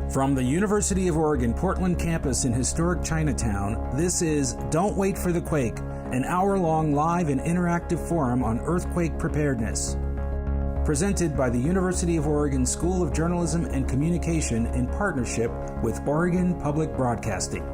From the University of Oregon Portland campus in historic Chinatown, this is Don't Wait for the Quake, an hour-long live and interactive forum on earthquake preparedness. Presented by the University of Oregon School of Journalism and Communication in partnership with Oregon Public Broadcasting.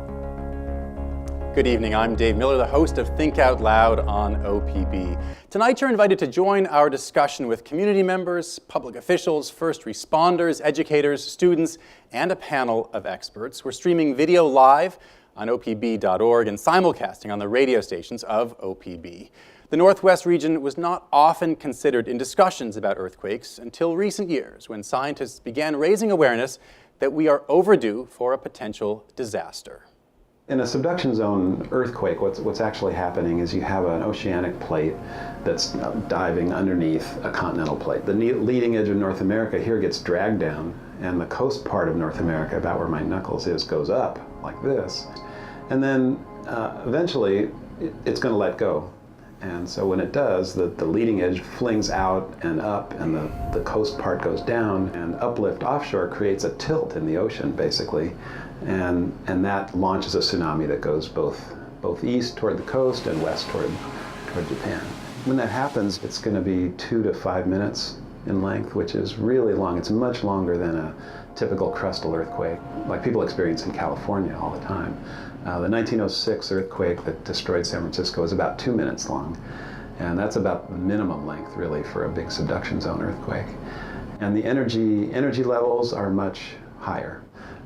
Good evening, I'm Dave Miller, the host of Think Out Loud on OPB. Tonight you're invited to join our discussion with community members, public officials, first responders, educators, students, and a panel of experts. We're streaming video live on opb.org and simulcasting on the radio stations of OPB. The Northwest region was not often considered in discussions about earthquakes until recent years, when scientists began raising awareness that we are overdue for a potential disaster. In a subduction zone earthquake, what's actually happening is you have an oceanic plate that's diving underneath a continental plate. The leading edge of North America here gets dragged down, and the coast part of North America, about where my knuckles is, goes up like this. And then eventually it's going to let go. And so when it does, the leading edge flings out and up, and the coast part goes down, and uplift offshore creates a tilt in the ocean, basically. And that launches a tsunami that goes both east toward the coast and west toward Japan. When that happens, it's going to be 2 to 5 minutes in length, which is really long. It's much longer than a typical crustal earthquake, like people experience in California all the time. The 1906 earthquake that destroyed San Francisco is about 2 minutes long, and that's about the minimum length, really, for a big subduction zone earthquake. And the energy levels are much higher.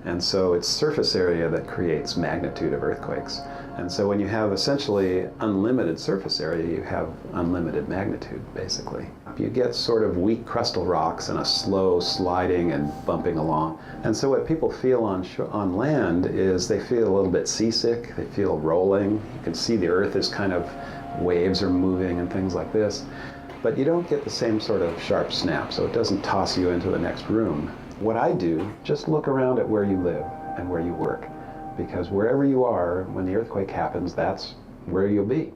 And so it's surface area that creates magnitude of earthquakes. And so when you have essentially unlimited surface area, you have unlimited magnitude, basically. You get sort of weak crustal rocks and a slow sliding and bumping along. And so what people feel on land is they feel a little bit seasick, they feel rolling. You can see the earth is kind of, waves are moving and things like this. But you don't get the same sort of sharp snap, so it doesn't toss you into the next room. What I do, just look around at where you live and where you work, because wherever you are, when the earthquake happens, that's where you'll be.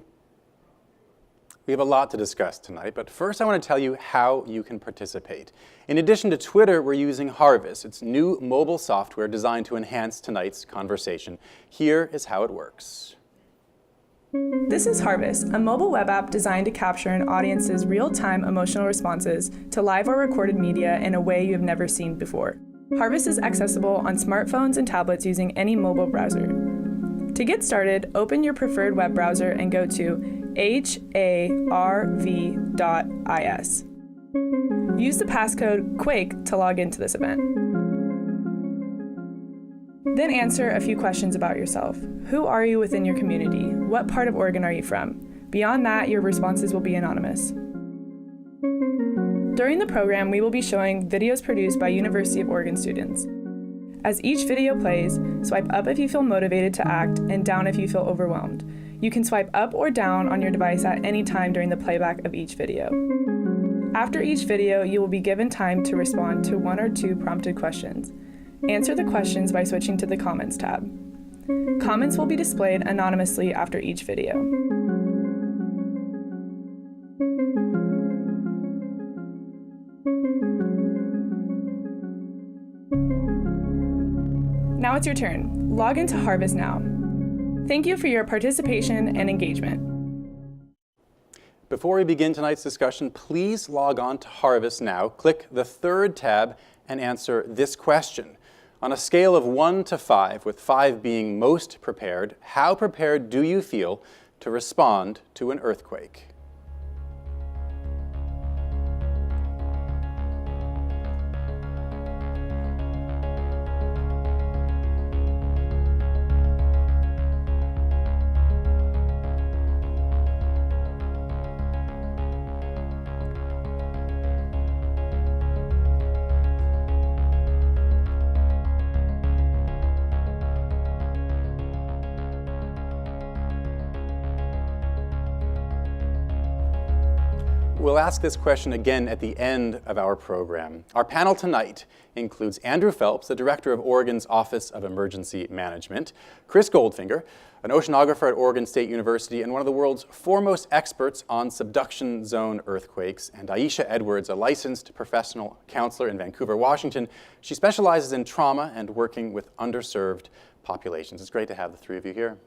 We have a lot to discuss tonight, but first I want to tell you how you can participate. In addition to Twitter, we're using Harvest. It's new mobile software designed to enhance tonight's conversation. Here is how it works. This is Harvest, a mobile web app designed to capture an audience's real-time emotional responses to live or recorded media in a way you have never seen before. Harvest is accessible on smartphones and tablets using any mobile browser. To get started, open your preferred web browser and go to harv.is. Use the passcode Quake to log into this event. Then answer a few questions about yourself. Who are you within your community? What part of Oregon are you from? Beyond that, your responses will be anonymous. During the program, we will be showing videos produced by University of Oregon students. As each video plays, swipe up if you feel motivated to act and down if you feel overwhelmed. You can swipe up or down on your device at any time during the playback of each video. After each video, you will be given time to respond to 1 or 2 prompted questions. Answer the questions by switching to the Comments tab. Comments will be displayed anonymously after each video. Now it's your turn. Log into Harvest now. Thank you for your participation and engagement. Before we begin tonight's discussion, please log on to Harvest now, click the third tab, and answer this question. On a scale of 1 to 5, with 5 being most prepared, how prepared do you feel to respond to an earthquake? we'll ask this question again at the end of our program. Our panel tonight includes Andrew Phelps, the director of Oregon's Office of Emergency Management, Chris Goldfinger, an oceanographer at Oregon State University and one of the world's foremost experts on subduction zone earthquakes, and Aisha Edwards, a licensed professional counselor in Vancouver, Washington. She specializes in trauma and working with underserved populations. It's great to have the three of you here.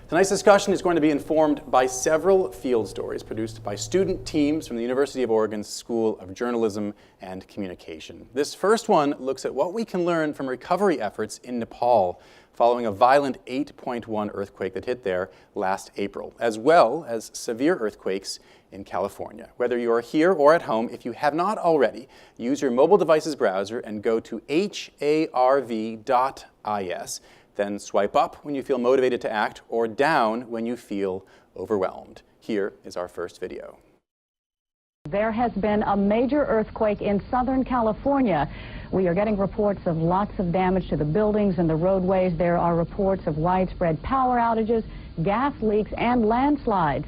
Tonight's discussion is going to be informed by several field stories produced by student teams from the University of Oregon's School of Journalism and Communication. This first one looks at what we can learn from recovery efforts in Nepal following a violent 8.1 earthquake that hit there last April, as well as severe earthquakes in California. Whether you are here or at home, if you have not already, use your mobile device's browser and go to harv.is. Then swipe up when you feel motivated to act, or down when you feel overwhelmed. Here is our first video. There has been a major earthquake in Southern California. We are getting reports of lots of damage to the buildings and the roadways. There are reports of widespread power outages, gas leaks, and landslides.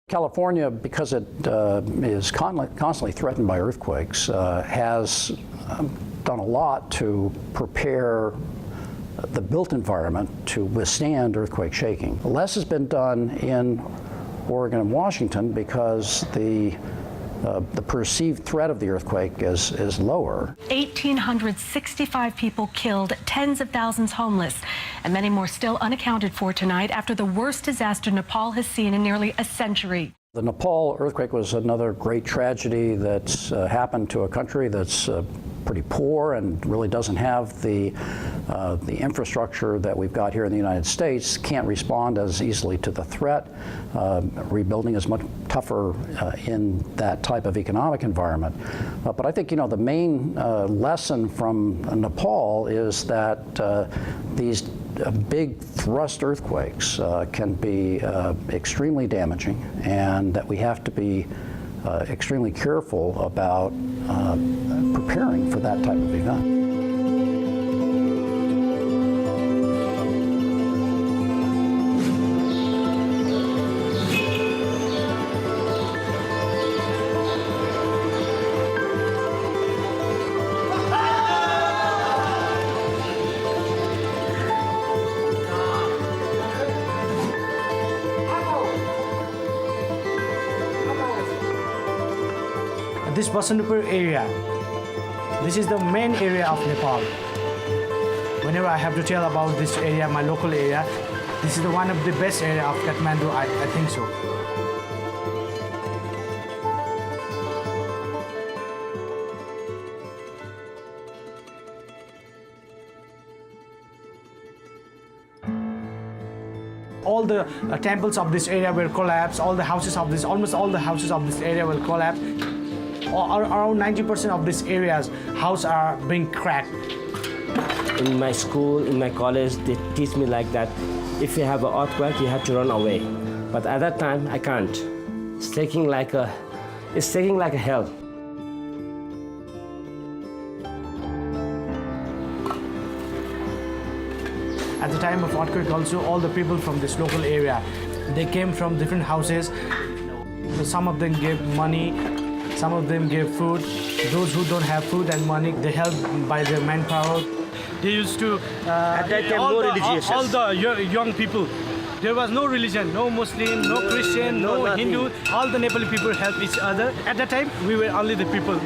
California, because it is constantly threatened by earthquakes, has done a lot to prepare the built environment to withstand earthquake shaking. Less has been done in Oregon and Washington because the perceived threat of the earthquake is lower. 1,865 people killed, tens of thousands homeless, and many more still unaccounted for tonight after the worst disaster Nepal has seen in nearly a century. The Nepal earthquake was another great tragedy that's happened to a country that's pretty poor and really doesn't have the infrastructure that we've got here in the United States, can't respond as easily to the threat. Rebuilding is much tougher in that type of economic environment. But I think, you know, the main lesson from Nepal is that these big thrust earthquakes can be extremely damaging, and that we have to be extremely careful about preparing for that type of event. This Basantapur area, this is the main area of Nepal. Whenever I have to tell about this area, my local area, this is the one of the best area of Kathmandu, I think so. All the temples of this area will collapse, all the houses of this, almost all the houses of this area will collapse. Around 90% of these areas, houses are being cracked. In my school, in my college, they teach me like that. If you have an earthquake, you have to run away. But at that time, I can't. It's taking like a hell. At the time of earthquake also, all the people from this local area, they came from different houses. So some of them gave money, some of them gave food. Those who don't have food and money, they help by their manpower. They used to, at that time, all the young people, there was no religion, no Muslim, no Christian, no Hindu. All the Nepali people helped each other. At that time, we were only the people.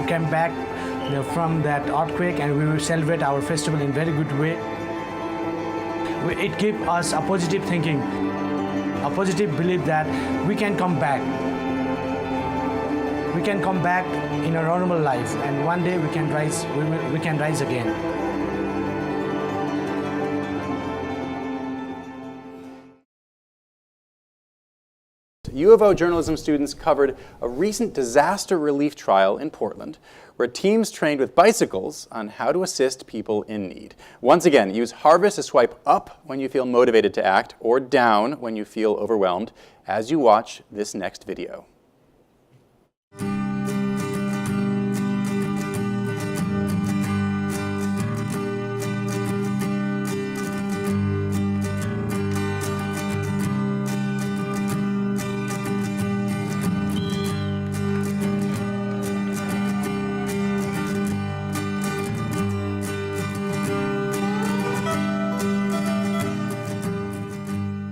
Came back from that earthquake, and we will celebrate our festival in a very good way. It gives us a positive thinking, a positive belief that we can come back. we can come back in a normal life, and one day we can rise. We can rise again. U of O journalism students covered a recent disaster relief trial in Portland where teams trained with bicycles on how to assist people in need. Once again, use Harvest to swipe up when you feel motivated to act or down when you feel overwhelmed as you watch this next video.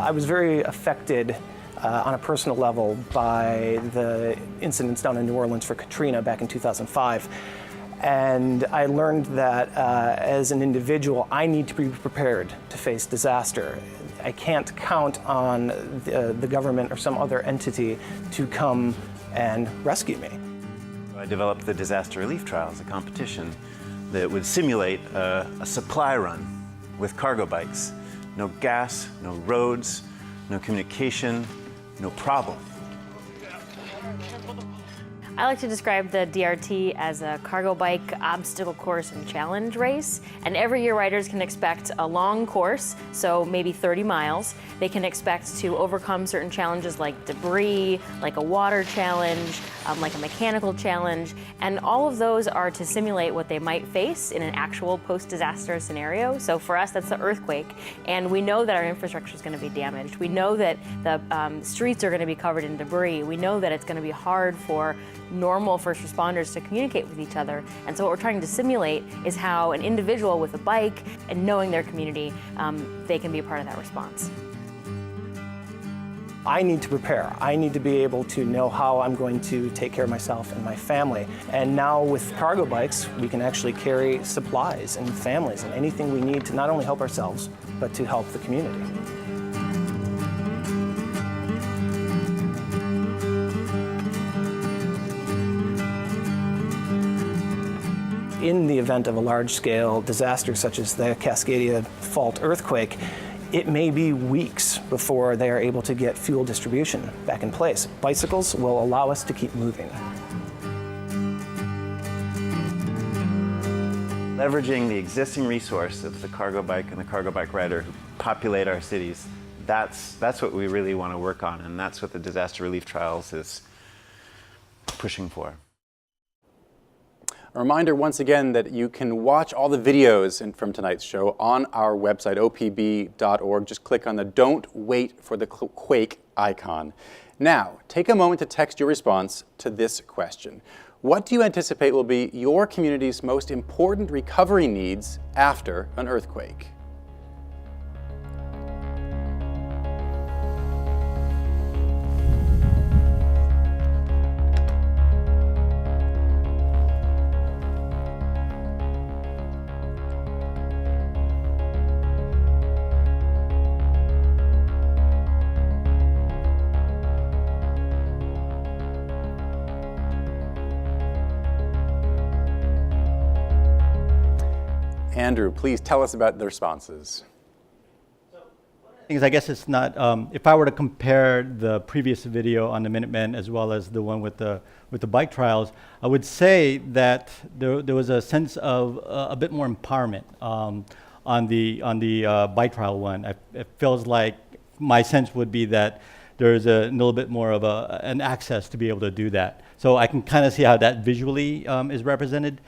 I was very affected on a personal level by the incidents down in New Orleans for Katrina back in 2005. And I learned that as an individual, I need to be prepared to face disaster. I can't count on the government or some other entity to come and rescue me. I developed the disaster relief trials, a competition that would simulate a supply run with cargo bikes. No gas, no roads, no communication, no problem. I like to describe the DRT as a cargo bike obstacle course and challenge race. And every year riders can expect a long course, so maybe 30 miles. They can expect to overcome certain challenges like debris, like a water challenge, like a mechanical challenge. And all of those are to simulate what they might face in an actual post-disaster scenario. So for us, that's the earthquake. And we know that our infrastructure is going to be damaged. We know that the streets are going to be covered in debris. We know that it's going to be hard for normal first responders to communicate with each other. And so what we're trying to simulate is how an individual with a bike and knowing their community, they can be a part of that response. I need to prepare. I need to be able to know how I'm going to take care of myself and my family. And now with cargo bikes, we can actually carry supplies and families and anything we need to not only help ourselves, but to help the community. In the event of a large-scale disaster such as the Cascadia Fault earthquake, it may be weeks before they are able to get fuel distribution back in place. Bicycles will allow us to keep moving. Leveraging the existing resource of the cargo bike and the cargo bike rider who populate our cities, that's what we really want to work on, and that's what the Disaster Relief Trials is pushing for. A reminder once again that you can watch all the videos from tonight's show on our website, opb.org. Just click on the Don't Wait for the Quake icon. Now, take a moment to text your response to this question. What do you anticipate will be your community's most important recovery needs after an earthquake? Andrew, please tell us about the responses. I guess it's not, if I were to compare the previous video on the Minutemen as well as the one with the bike trials, I would say that there was a sense of a bit more empowerment on the bike trial one. It feels like my sense would be that there's a little bit more of an access to be able to do that. So I can kind of see how that visually is represented.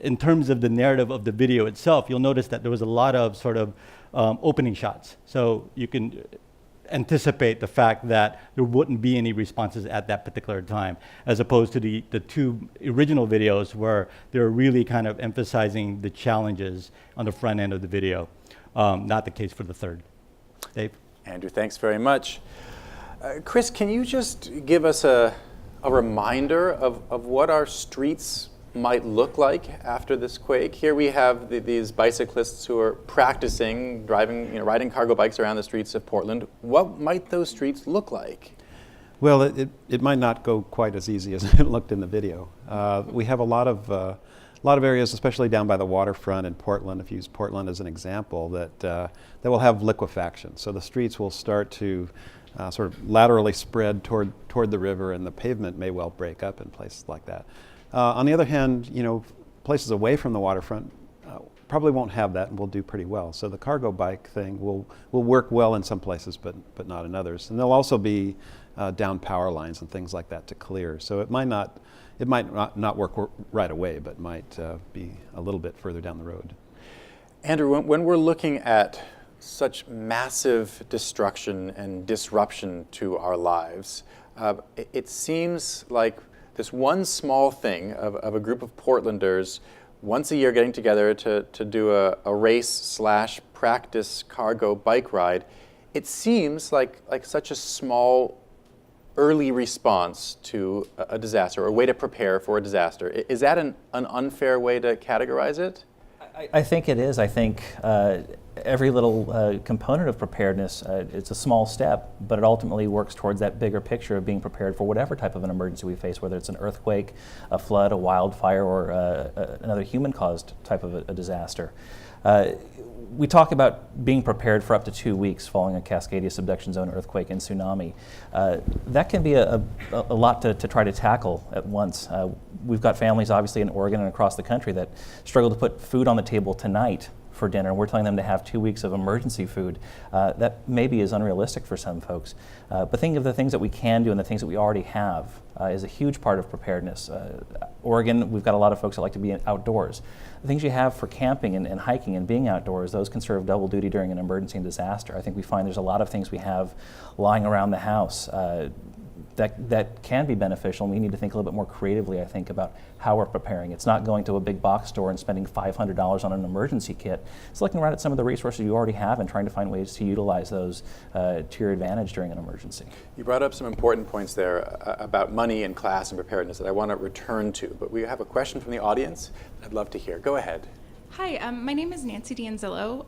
In terms of the narrative of the video itself, you'll notice that there was a lot of sort of opening shots. So you can anticipate the fact that there wouldn't be any responses at that particular time, as opposed to the two original videos where they're really kind of emphasizing the challenges on the front end of the video. Not the case for the third. Dave? Andrew, thanks very much. Chris, can you just give us a reminder of what our streets might look like after this quake? Here we have these bicyclists who are practicing riding cargo bikes around the streets of Portland. What might those streets look like? Well, it might not go quite as easy as it looked in the video. We have a lot of areas, especially down by the waterfront in Portland, if you use Portland as an example, that will have liquefaction. So the streets will start to sort of laterally spread toward the river, and the pavement may well break up in places like that. On the other hand, places away from the waterfront probably won't have that and will do pretty well. So the cargo bike thing will work well in some places, but not in others. And there'll also be down power lines and things like that to clear. So it might not work right away, but might be a little bit further down the road. Andrew, when we're looking at such massive destruction and disruption to our lives, it seems like this one small thing of a group of Portlanders once a year getting together to do a race/practice cargo bike ride, it seems like such a small early response to a disaster, or a way to prepare for a disaster. Is that an unfair way to categorize it? I think it is. I think every little component of preparedness, it's a small step, but it ultimately works towards that bigger picture of being prepared for whatever type of an emergency we face, whether it's an earthquake, a flood, a wildfire, or another human-caused type of a disaster. We talk about being prepared for up to 2 weeks following a Cascadia subduction zone earthquake and tsunami. That can be a lot to try to tackle at once. We've got families obviously in Oregon and across the country that struggle to put food on the table tonight for dinner. We're telling them to have 2 weeks of emergency food. That maybe is unrealistic for some folks. But think of the things that we can do and the things that we already have is a huge part of preparedness. Oregon, we've got a lot of folks that like to be outdoors. The things you have for camping and hiking and being outdoors, those can serve double duty during an emergency and disaster. I think we find there's a lot of things we have lying around the house that can be beneficial, and we need to think a little bit more creatively, I think, about how we're preparing. It's not going to a big box store and spending $500 on an emergency kit. It's looking around at some of the resources you already have and trying to find ways to utilize those to your advantage during an emergency. You brought up some important points there about money and class and preparedness that I want to return to, but we have a question from the audience I'd love to hear. Go ahead. Hi, my name is Nancy D'Anzillo.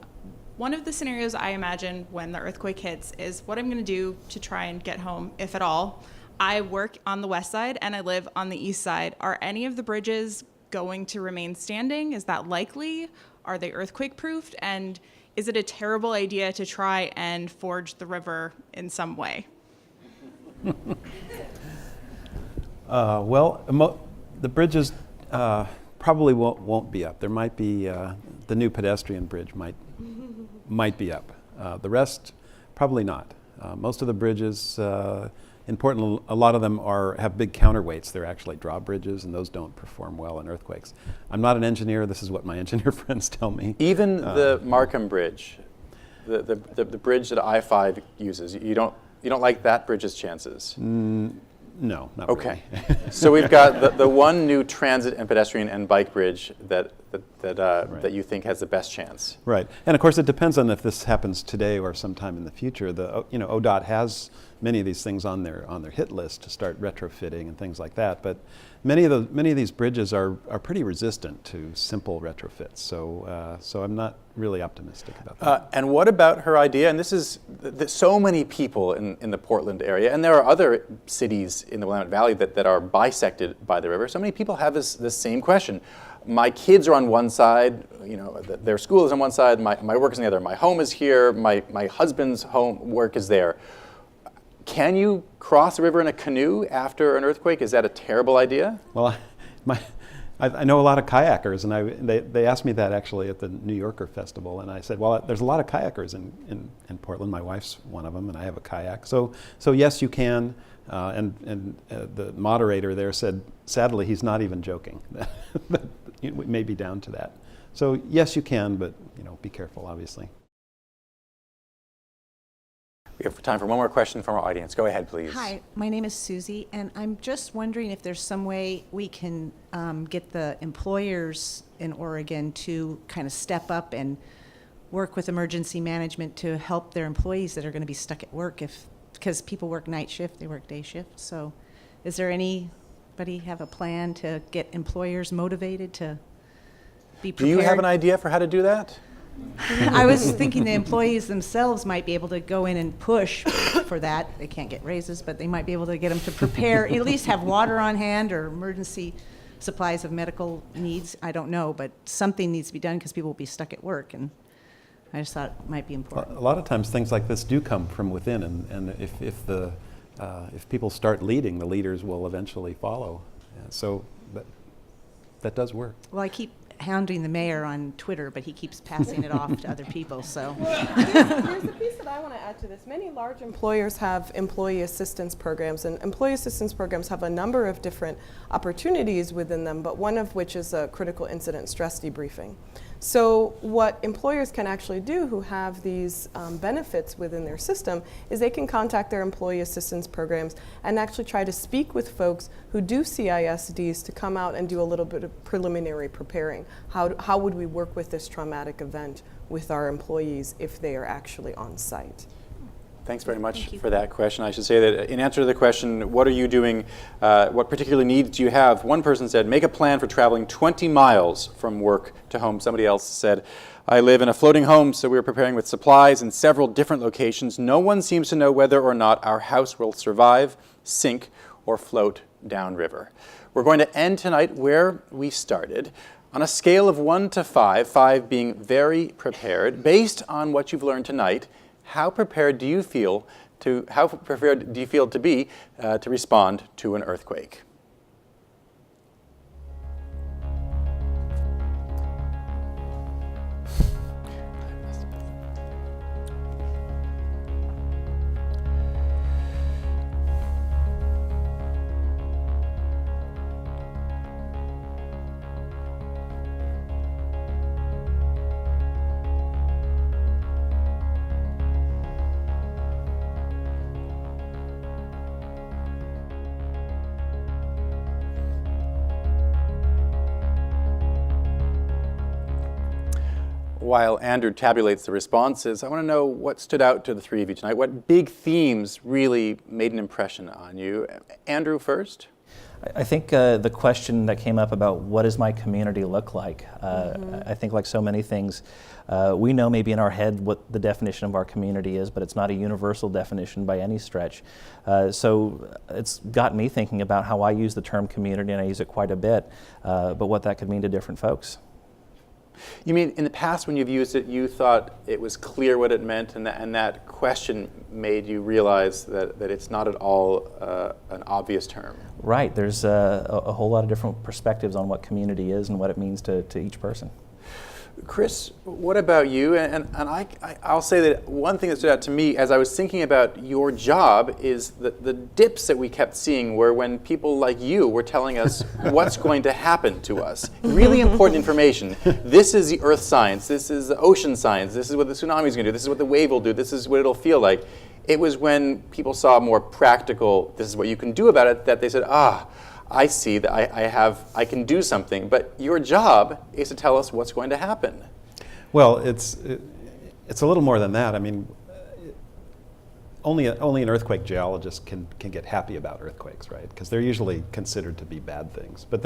One of the scenarios I imagine when the earthquake hits is what I'm going to do to try and get home, if at all. I work on the west side and I live on the east side. Are any of the bridges going to remain standing? Is that likely? Are they earthquake proofed? And is it a terrible idea to try and forge the river in some way? The bridges probably won't be up. There might be the new pedestrian bridge might be up. The rest probably not. Most of the bridges in Portland, a lot of them have big counterweights. They're actually drawbridges, and those don't perform well in earthquakes. I'm not an engineer. This is what my engineer friends tell me. Even the Markham Bridge, the bridge that I-5 uses, you don't like that bridge's chances? No, not okay. Really. So we've got the one new transit and pedestrian and bike bridge that you think has the best chance. Right, and of course it depends on if this happens today or sometime in the future. ODOT has many of these things on their hit list to start retrofitting and things like that. But many of these bridges are pretty resistant to simple retrofits. So I'm not really optimistic about that. And what about her idea? And this is so many people in the Portland area, and there are other cities in the Willamette Valley that are bisected by the river. So many people have this same question. My kids are on one side, their school is on one side, my work is on the other. My home is here, my husband's work is there. Can you cross the river in a canoe after an earthquake? Is that a terrible idea? Well, I know a lot of kayakers, and they asked me that actually at the New Yorker Festival, and I said, well, there's a lot of kayakers in Portland. My wife's one of them, and I have a kayak. So yes, you can. And the moderator there said, sadly, he's not even joking. It may be down to that. So yes, you can, but be careful, obviously. We have time for one more question from our audience. Go ahead, please. Hi, my name is Susie, and I'm just wondering if there's some way we can get the employers in Oregon to kind of step up and work with emergency management to help their employees that are going to be stuck at work because people work night shift, they work day shift. So is there anybody have a plan to get employers motivated to be prepared? Do you have an idea for how to do that? I was thinking the employees themselves might be able to go in and push for that. They can't get raises, but they might be able to get them to prepare, at least have water on hand or emergency supplies of medical needs. I don't know, but something needs to be done because people will be stuck at work, and I just thought it might be important. A lot of times things like this do come from within, and if people start leading, the leaders will eventually follow. So that does work. Well, I keep hounding the mayor on Twitter, but he keeps passing it off to other people, so. Here's the piece that I want to add to this. Many large employers have employee assistance programs, and employee assistance programs have a number of different opportunities within them, but one of which is a critical incident stress debriefing. So what employers can actually do who have these benefits within their system is they can contact their employee assistance programs and actually try to speak with folks who do CISDs to come out and do a little bit of preliminary preparing. How would we work with this traumatic event with our employees if they are actually on site? Thanks very much for that question. I should say that in answer to the question, what are you doing, what particular needs do you have? One person said, make a plan for traveling 20 miles from work to home. Somebody else said, I live in a floating home, so we are preparing with supplies in several different locations. No one seems to know whether or not our house will survive, sink, or float downriver. We're going to end tonight where we started. On a scale of 1 to 5, 5 being very prepared, based on what you've learned tonight, how prepared do you feel to be to respond to an earthquake? While Andrew tabulates the responses, I want to know what stood out to the three of you tonight. What big themes really made an impression on you? Andrew first. I think the question that came up about what does my community look like, I think like so many things, we know maybe in our head what the definition of our community is, but it's not a universal definition by any stretch. So it's got me thinking about how I use the term community, and I use it quite a bit, but what that could mean to different folks. You mean in the past when you've used it, you thought it was clear what it meant, and that question made you realize that it's not at all an obvious term? Right. There's a whole lot of different perspectives on what community is and what it means to each person. Chris, what about you? And I'll say that one thing that stood out to me as I was thinking about your job is the dips that we kept seeing were when people like you were telling us what's going to happen to us. Really important information. This is the earth science. This is the ocean science. This is what the tsunami is going to do. This is what the wave will do. This is what it'll feel like. It was when people saw more practical, this is what you can do about it, that they said, I see that I can do something, but your job is to tell us what's going to happen. Well, it's a little more than that. I mean, only an earthquake geologist can get happy about earthquakes, right? Because they're usually considered to be bad things. But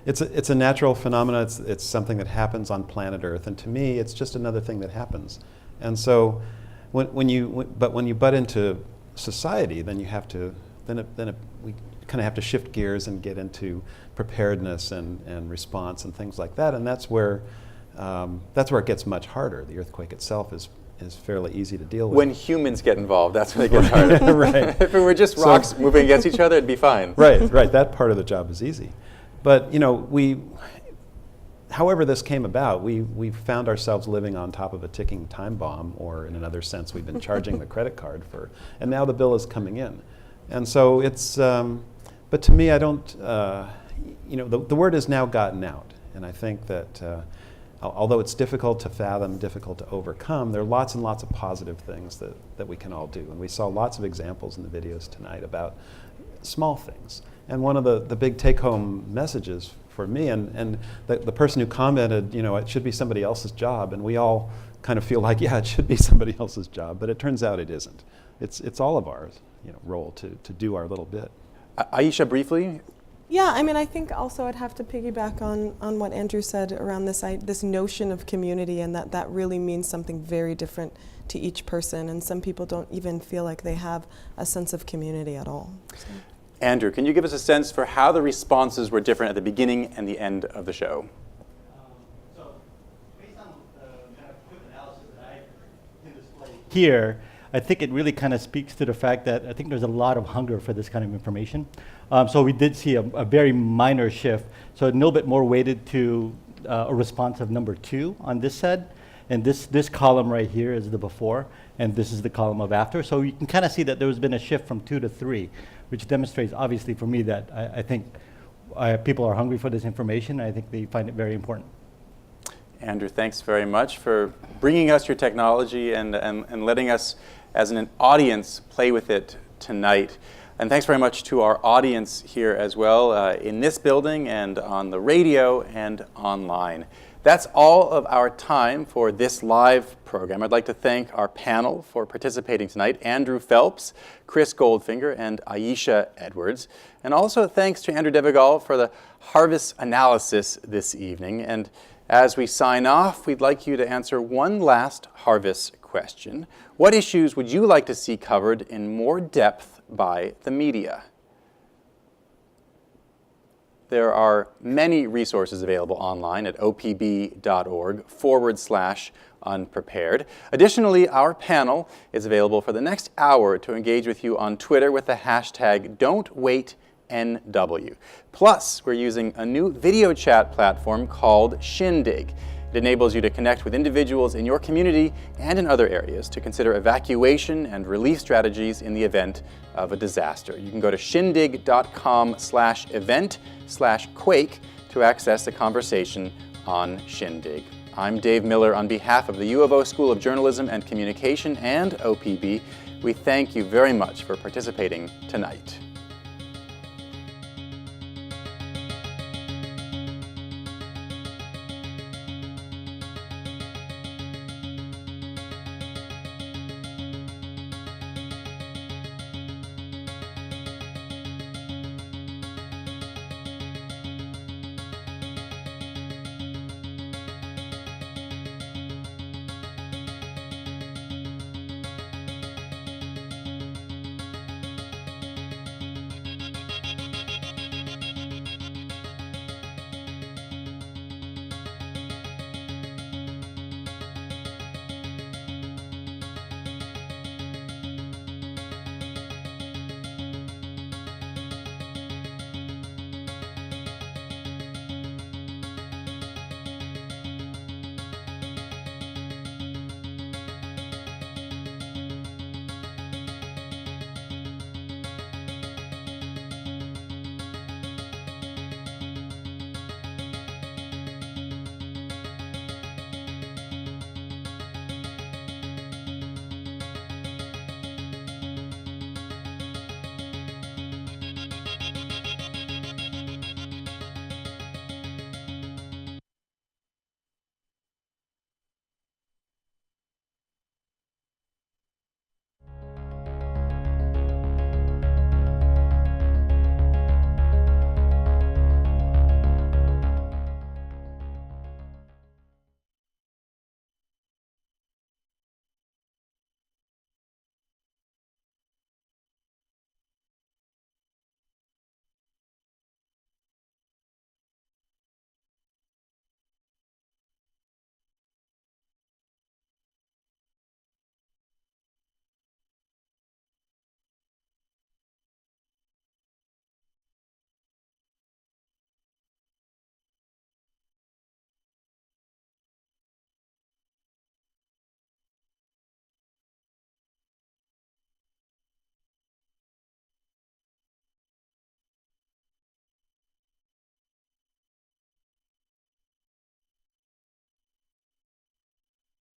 it's a natural phenomenon. It's something that happens on planet Earth, and to me, it's just another thing that happens. And so, when you butt into society, then you have to we kind of have to shift gears and get into preparedness and response and things like that, and that's where it gets much harder. The earthquake itself is fairly easy to deal with. When humans get involved, that's when it gets harder. Right. If it were just rocks moving against each other, it'd be fine. Right. That part of the job is easy, but however this came about, we found ourselves living on top of a ticking time bomb, or in another sense, we've been charging the credit card and now the bill is coming in, and so it's. But to me, I don't, the word has now gotten out. And I think that although it's difficult to fathom, difficult to overcome, there are lots and lots of positive things that we can all do. And we saw lots of examples in the videos tonight about small things. And one of the big take-home messages for me, and the person who commented, it should be somebody else's job. And we all kind of feel like, yeah, it should be somebody else's job. But it turns out it isn't. It's all of our role to do our little bit. Aisha, briefly? Yeah, I mean, I think also I'd have to piggyback on what Andrew said around this notion of community, and that really means something very different to each person, and some people don't even feel like they have a sense of community at all. So. Andrew, can you give us a sense for how the responses were different at the beginning and the end of the show? So, based on the kind of quick analysis that I can display here, I think it really kind of speaks to the fact that I think there's a lot of hunger for this kind of information. So we did see a very minor shift, so a little bit more weighted to a response of number 2 on this set. And this column right here is the before, and this is the column of after. So you can kind of see that there's been a shift from 2 to 3, which demonstrates, obviously, for me, that I think people are hungry for this information. And I think they find it very important. Andrew, thanks very much for bringing us your technology and letting us, as an audience, play with it tonight. And thanks very much to our audience here as well, in this building and on the radio and online. That's all of our time for this live program. I'd like to thank our panel for participating tonight, Andrew Phelps, Chris Goldfinger, and Aisha Edwards. And also thanks to Andrew Devigal for the harvest analysis this evening. And as we sign off, we'd like you to answer one last harvest question. What issues would you like to see covered in more depth by the media? There are many resources available online at opb.org/unprepared. Additionally, our panel is available for the next hour to engage with you on Twitter with the hashtag Don'tWaitNW. Plus, we're using a new video chat platform called Shindig. It enables you to connect with individuals in your community and in other areas to consider evacuation and relief strategies in the event of a disaster. You can go to shindig.com/event/Quake to access the conversation on Shindig. I'm Dave Miller on behalf of the U of O School of Journalism and Communication and OPB. We thank you very much for participating tonight.